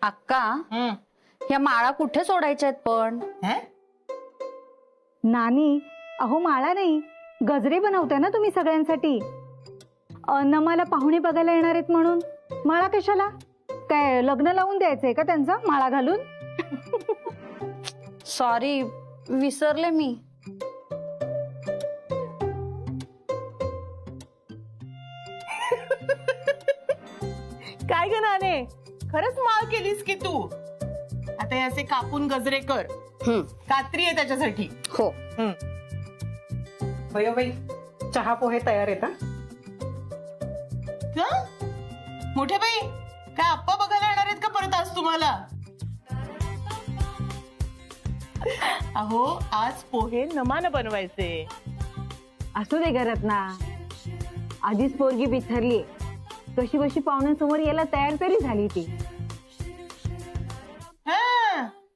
अक्का ह्या माळा कुठे सोडायच्या आहेत पण? नानी, अहो माळा नाही, गजरे बनवताय ना तुम्ही सगळ्यांसाठी. नमाला पाहुणे बघायला येणार आहेत म्हणून माळा कशाला? काय लग्न लावून द्यायचंय का त्यांचा माळा घालून? सॉरी, विसरले मी. काय ग नाने, खरंच माळ केलीस की तू? आता हे असे कापून गजरे कर. कात्री आहे त्याच्यासाठी. हो. बाई चहा पोहे तयार आहेत. मोठे बाई, काय आप्पा बघायला येणार आहेत का परत आज तुम्हाला? अहो, आज पोहे नमानं बनवायचे. असू दे घरात ना, आधीच पोरगी बिथरली, कशी बशी पाहुण्यांसमोर यायला तयार तरी झाली ती.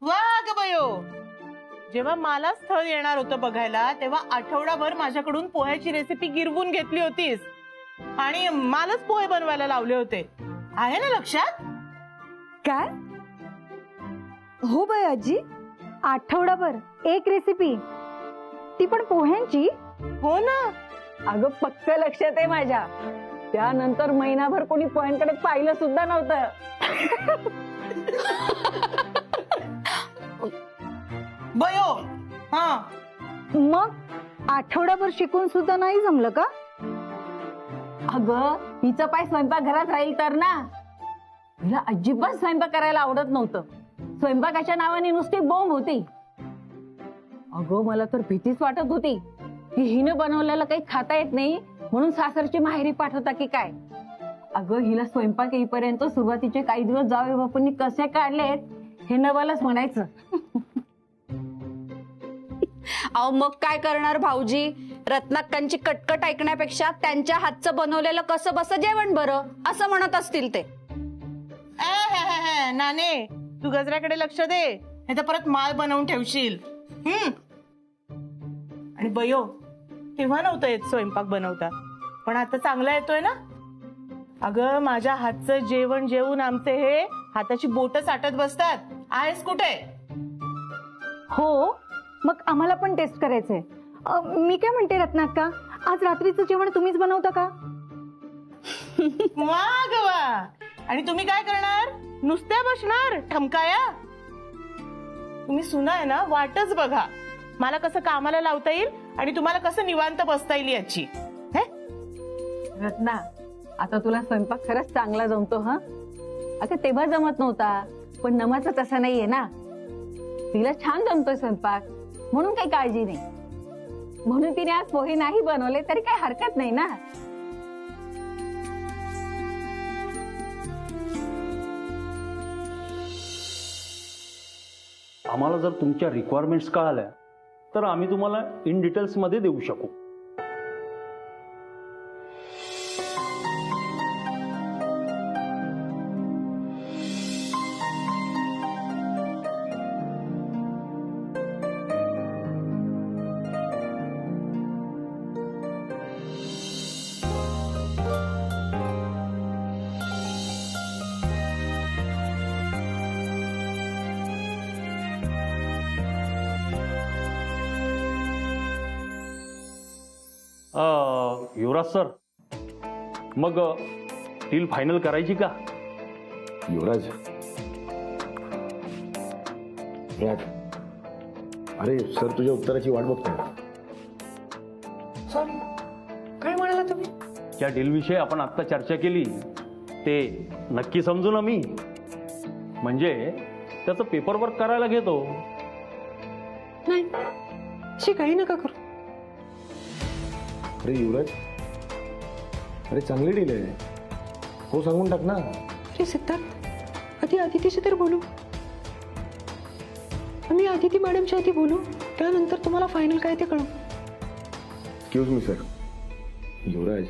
वा ग बयो, जेव्हा मला स्थळ येणार होतं बघायला तेव्हा आठवडाभर माझ्याकडून पोह्याची रेसिपी गिरवून घेतली होतीस आणि मलाच पोहे बनवायला लावले होते. आहे ना लक्षात? काय? हो बाई आजी, आठवडाभर एक रेसिपी, ती पण पोह्यांची? हो ना. अगं पक्क लक्षात आहे माझ्या. त्यानंतर महिनाभर कोणी पोह्यांकडे पाहिलं सुद्धा नव्हतं. बयो. मग आठवडाभर शिकून सुद्धा नाही जमलं का? अगं हिचं पाय स्वयंपाक घरात राहील तर ना. हिला अजिबात स्वयंपाक करायला आवडत नव्हतं. स्वयंपाकाच्या नावाने नुसती बोंब होती. अगं मला तर भीतीच वाटत होती की हिनं बनवलेलं काही खाता येत नाही म्हणून सासरची माहेरी पाठवता की काय. अगं हिला स्वयंपाक येईपर्यंत सुरुवातीचे काही दिवस जावे बापूंनी कसे काढलेत हे नवलच म्हणायचं. अहो मग काय करणार भाऊजी, रत्नाक्कांची कटकट ऐकण्यापेक्षा त्यांच्या हातचं बनवलेलं कसं बस जेवण बरं असं म्हणत असतील ते. नाने, तू गजऱ्याकडे लक्ष दे, नाही तर परत माळ बनवून ठेवशील. आणि बयो, तेव्हा नव्हतं येत स्वयंपाक बनवता, पण आता चांगला येतोय ना. अगं माझ्या हातचं जेवण जेवून आमचे हे हाताची बोट साठत बसतात. आहेस कुठे? हो, मग आम्हाला पण टेस्ट करायचंय. मी काय म्हणते रत्नाक्का, आज रात्रीचं जेवण तुम्हीच बनवता का? वा ग वा. आणि तुम्ही काय करणार? नुसत्या बसणार ठमकाया? तुम्ही सुना आहे ना, वाटच बघा मला कसं कामाला लावता येईल आणि तुम्हाला कसं निवांत बसता येईल याची. रत्ना, आता तुला स्वयंपाक खरंच चांगला जमतो. आता तेव्हा जमत नव्हता, पण नमाचं तसं नाहीये ना. तिला छान जमतोय स्वयंपाक, म्हणून काही काळजी नाही. म्हणून तिने आज पोहे नाही बनवले तरी काही हरकत नाही ना. आम्हाला जर तुमच्या रिक्वायरमेंट्स कळाल्या तर आम्ही तुम्हाला इन डिटेल्स मध्ये देऊ शकू. युवराज सर, मग डील फायनल करायची का? युवराज, अरे सर तुझ्या उत्तराची वाट बघतोय. सर काय म्हणाला तुम्ही? ज्या डील विषयी आपण आता चर्चा केली ते नक्की समजू ना मी. म्हणजे त्याचं पेपर वर्क करायला घेतो. नाही, शी काही नका करू. अरे युवराज, अरे चांगली डील आहे. हो सांगून टाक ना. अरे सिद्धार्थ, आधी आदितीशी तर बोलू. आम्ही आदिती मॅडमच्या आधी बोलू, त्यानंतर तुम्हाला फायनल काय ते कळू. Excuse me sir. युवराज,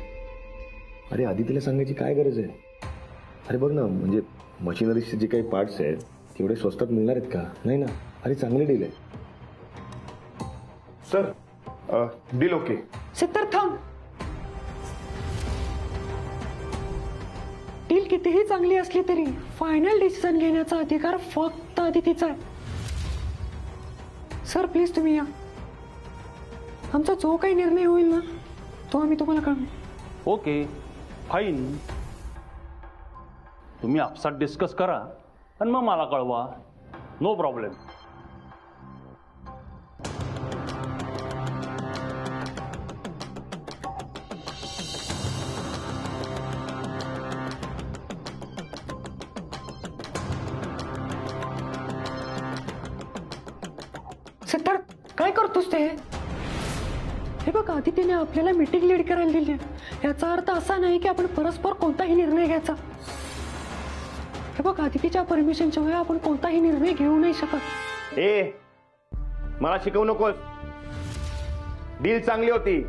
अरे आदितीला सांगायची काय गरज आहे? अरे बघ ना, म्हणजे मशिनरीचे जे काही पार्ट्स आहेत तेवढे स्वस्तात मिळणार आहेत का? नाही ना. अरे चांगली डील आहे सर. Deal okay. सिद्धार्थ थांब. डील कितीही चांगली असली तरी फायनल डिसिजन घेण्याचा अधिकार फक्त आदितीचा आहे. सर प्लीज तुम्ही या. आमचा जो काही निर्णय होईल ना तो आम्ही तुम्हाला कळवू. Okay fine. तुम्ही आपसात डिस्कस करा आणि मग मला कळवा. No problem. सिद्धार्थ काय करतोस ते? हे बघ आदितीने आपल्याला मीटिंग लीड करायला दिली आहे. याचा अर्थ असा नाही की आपण परस्पर कोणताही निर्णय घ्यायचा. हे बघ आदितीच्या परमिशन शिवाय आपण कोणताही निर्णय घेऊ नाही शकत. ए मला शिकवू नकोस. डील चांगली होती.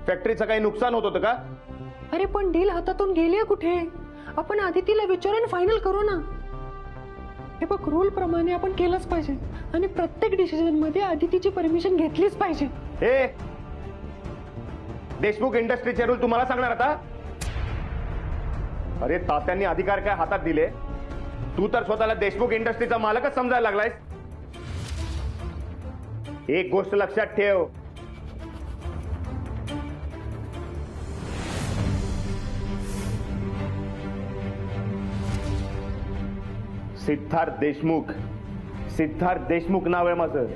फॅक्टरीचं काही नुकसान होत होतं का? अरे पण डील हातातून गेली कुठे? आपण आदितीला विचारून फायनल करू ना. हे बघ रूल प्रमाणे आपण केलंच पाहिजे आणि प्रत्येक डिसिजन मध्ये आदितीची परमिशन घेतलीच पाहिजे. ए देशमुख इंडस्ट्रीचे रूल तुम्हाला सांगणार आता? अरे तात्यांनी अधिकार काय हातात दिले? तू तर स्वतःला देशमुख इंडस्ट्रीचा मालकच समजायला लागलायस. एक गोष्ट लक्षात ठेव. सिद्धार्थ देशमुख नाव आहे माझं.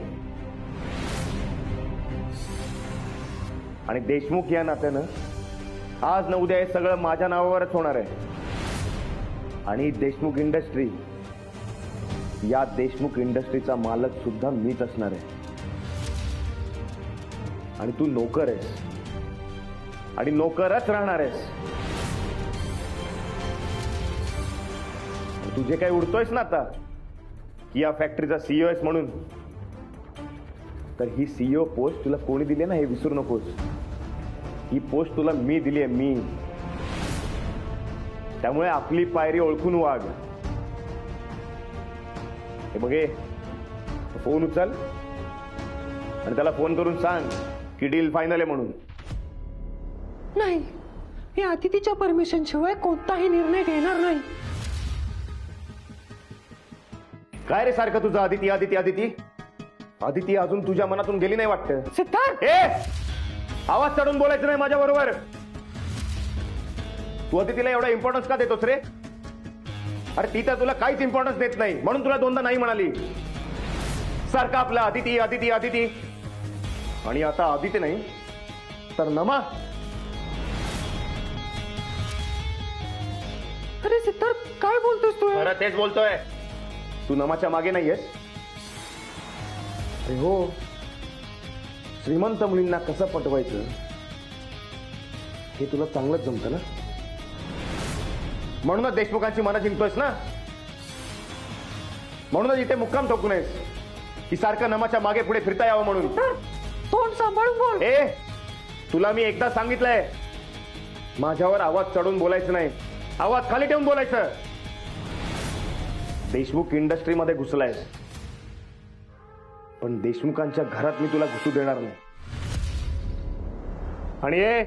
आणि देशमुख या नात्यानं आज न उद्या हे सगळं माझ्या नावावरच होणार आहे. आणि देशमुख इंडस्ट्री, या देशमुख इंडस्ट्रीचा मालक सुद्धा मीच असणार आहे. आणि तू नोकर आहेस आणि नोकरच राहणार आहेस. तू जे काही उडतोयस ना आता की या फॅक्टरीचा सीईओ आहेस म्हणून, तर ही सीईओ पोस्ट तुला कोणी दिली ना हे विसरू नकोस. ही पोस्ट तुला मी दिली आहे, मी. त्यामुळे आपली पायरी ओळखून वाग. हे बघे फोन उचल आणि त्याला फोन करून सांग की डील फायनल आहे म्हणून. नाही, मी आदितीच्या परमिशन शिवाय कोणताही निर्णय घेणार नाही. काय रे सारखं तुझं आदिती आदिती आदिती? आदिती अजून तुझ्या मनातून गेली नाही वाटतं. सिद्धार्थ आवाज चढून बोलायचं नाही माझ्या बरोबर. तू आदितीला एवढा इम्पॉर्टन्स का देतोस रे? अरे ती तर तुला काहीच इम्पॉर्टन्स देत नाही म्हणून तुला दोनदा नाही म्हणाली. सारखा आपला आदिती आदिती आदिती. आणि आता आदिती नाही तर नमा. अरे सिद्धार्थ काय बोलतोस तू? खरं तेच बोलतोय. तू नमाच्या मागे नाहीयेस. अरे हो, श्रीमंत मुलींना कसं पटवायचं हे तुला चांगलंच जमतं ना. म्हणूनच देशमुखांची मनं जिंकतोयस ना. म्हणूनच इथे मुक्काम ठोकू नयेस की सारखं नमाच्या मागे पुढे फिरता यावं म्हणून. तोंड सांभाळून बोल. तुला मी एकदा सांगितलंय, माझ्यावर आवाज चढून बोलायचं नाही, आवाज खाली ठेवून बोलायचं. देशमुख इंडस्ट्रीमध्ये घुसलायस पण देशमुखांच्या घरात मी तुला घुसू देणार नाही. आणि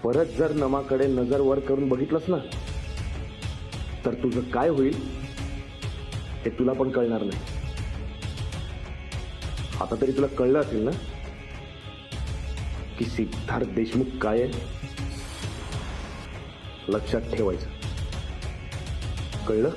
परत जर नमाकडे नजर वर करून बघितलंस ना तर तुझं काय होईल हे तुला पण कळणार नाही. आता तरी तुला कळलं असेल ना की सिद्धार्थ देशमुख काय आहे. लक्षात ठेवायचं. कळलं?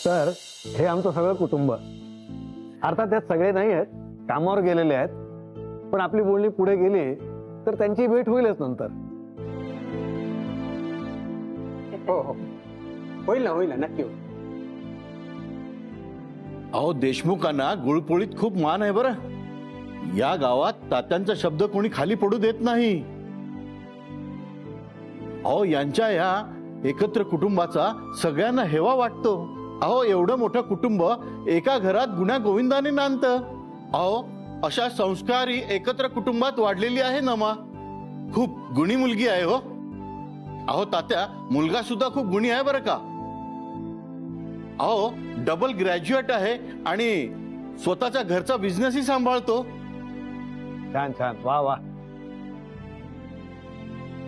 तर हे आमचं सगळं कुटुंब. अर्थात त्यात सगळे नाही आहेत, कामावर गेलेले आहेत. पण आपली बोलणी पुढे गेली तर त्यांची भेट होईलच नंतर. हो हो होईल ना नक्की होईल. अहो देशमुखांना गुळपोळीत खूप मान आहे बरं. या गावात तात्यांचा शब्द कोणी खाली पडू देत नाही. अहो यांच्या या एकत्र कुटुंबाचा सगळ्यांना हेवा वाटतो. अहो एवढं मोठं कुटुंब एका घरात गुण्या गोविंदाने नांदतं. अहो अशा संस्कारी एकत्र कुटुंबात वाढलेली आहे नमा. खूप गुणी मुलगी आहे हो. अहो तात्या, मुलगा सुद्धा खूप गुणी आहे बरं का. अहो डबल ग्रॅज्युएट आहे आणि स्वतःच्या घरचा बिझनेसही सांभाळतो. छान छान, वा वा.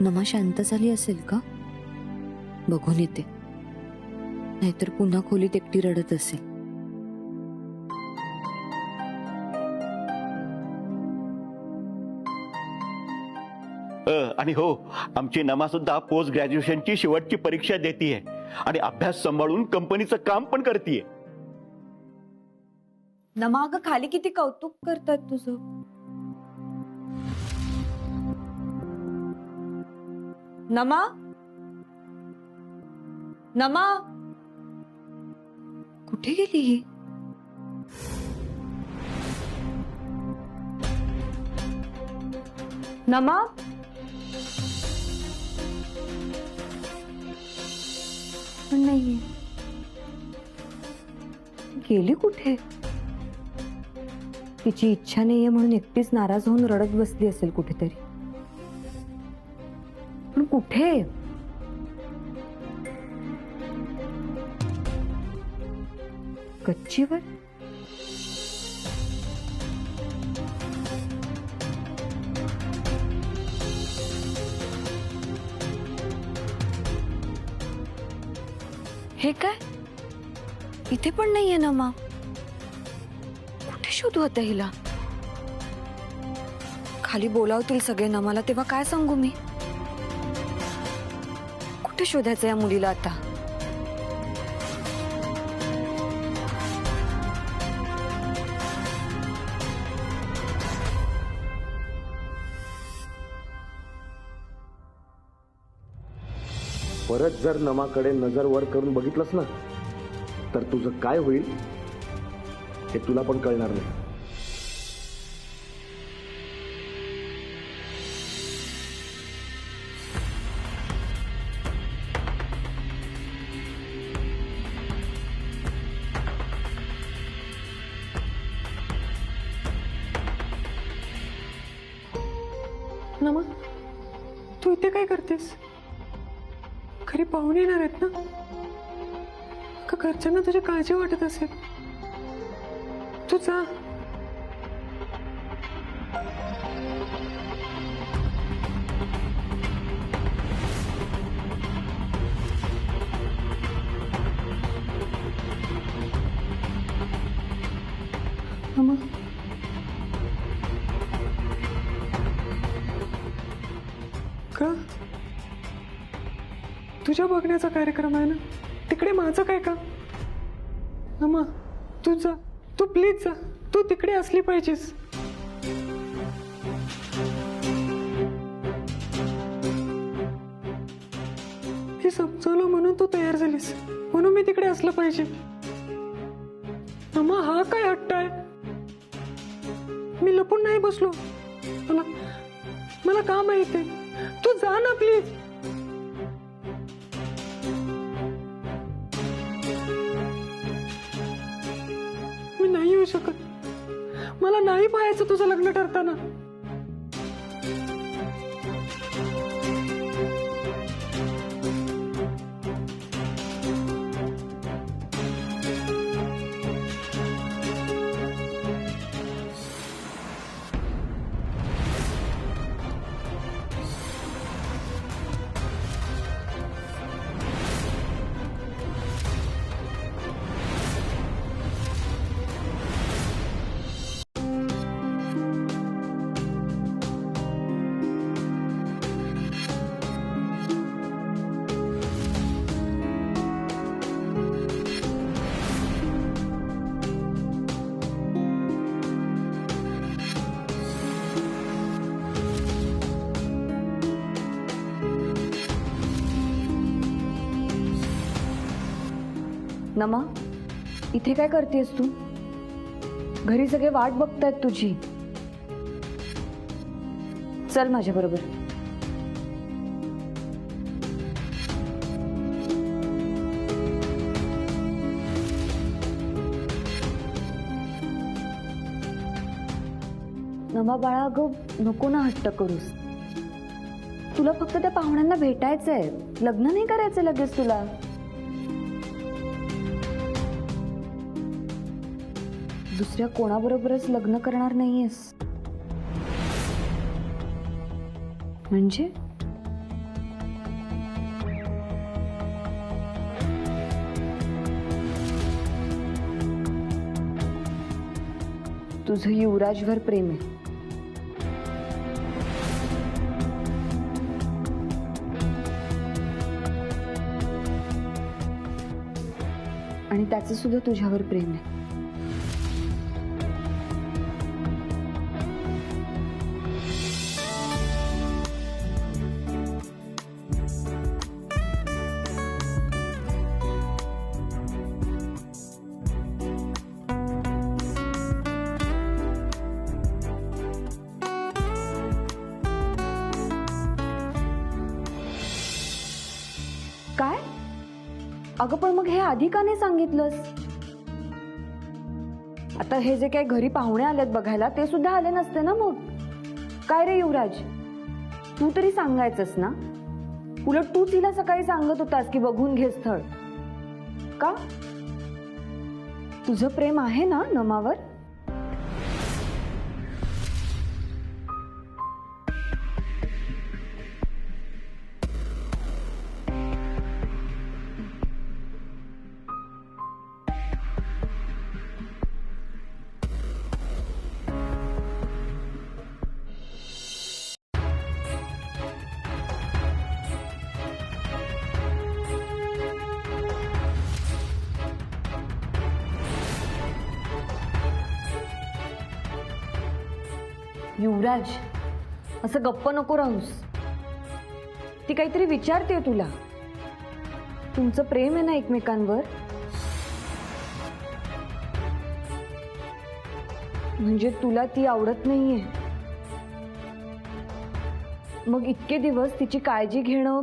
नमा शांत झाली असेल का? बघून येते, नाहीतर पुन्हा खोलीत एकटी रडत असेल. आणि हो, आमची नमा सुद्धा पोस्ट ग्रॅज्युएशनची शेवटची परीक्षा देतीये आणि अभ्यास सांभाळून कंपनीचं काम पण करतीये. नमा अगं, खाली किती कौतुक करतात तुझं. नमा, नमा कुठे गेली ही? नमा, पण नाहीये. गेली कुठे? तिची इच्छा नाहीये म्हणून एकटीच नाराज होऊन रडत बसली असेल कुठेतरी. पण कुठे? गच्चीवर? हे काय? इथे पण नाहीये नमा. कुठे शोधू आता हिला? खाली बोलावतील सगळे नमाला, तेव्हा काय सांगू मी? कुठे शोधायचं या मुलीला आता? परत जर नमाकडे नजर वर करून बघितलंस ना, तर तुझं काय होईल हे तुला पण कळणार नाही. नमा, तू इथे काय करतेस? घरी पाहुणे येणार आहेत ना? का घरच्यांना तुझी काळजी वाटत असेल? तू जा. नमा, का? तुझ्या बघण्याचा कार्यक्रम आहे ना, तिकडे माझं काय का? नमा, तू जा, तू प्लीज जा. तू तिकडे असली पाहिजेस. हे समजवलं म्हणून तू तयार झालीस, म्हणून मी तिकडे असलं पाहिजे. नमा, हा काय हट्ट आहे? मी लपून नाही बसलो. मला का माहिती? तू जा ना प्लीज. मी नाही येऊ शकत. मला नाही पाहायचं तुझं लग्न ठरताना. नमा, इथे काय करतेस तू? घरी सगळे वाट बघतायत तुझी. चल माझ्या बरोबर. नमा बाळा, अगं नको ना हट्ट करूस. तुला फक्त त्या पाहुण्यांना भेटायचंय, लग्न नाही करायचं लगेच तुला. दुसऱ्या कोणाबरोबरच लग्न करणार नाहीयेस म्हणजे? तुझं युवराजवर प्रेम आहे. आणि त्याचं सुद्धा तुझ्यावर प्रेम आहे. काय? अगं पण मग हे आधी का नाही सांगितलंस? आता हे जे काही घरी पाहुणे आलेत बघायला ते सुद्धा आले नसते ना मग? काय रे युवराज, तू तरी सांगायचंस ना. उलट तूच हिला सकाळी सांगत होतास की बघून घे स्थळ. का? तुझं प्रेम आहे ना नमावर? युवराज, असं गप्प नको राहूस. ती काहीतरी विचारते तुला. तुमचं प्रेम आहे ना एकमेकांवर? म्हणजे तुला ती आवडत नाहीये? मग इतके दिवस तिची काळजी घेणं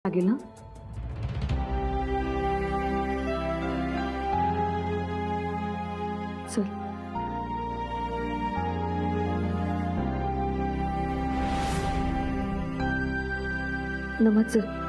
लागेल ना? चल. नमा चल.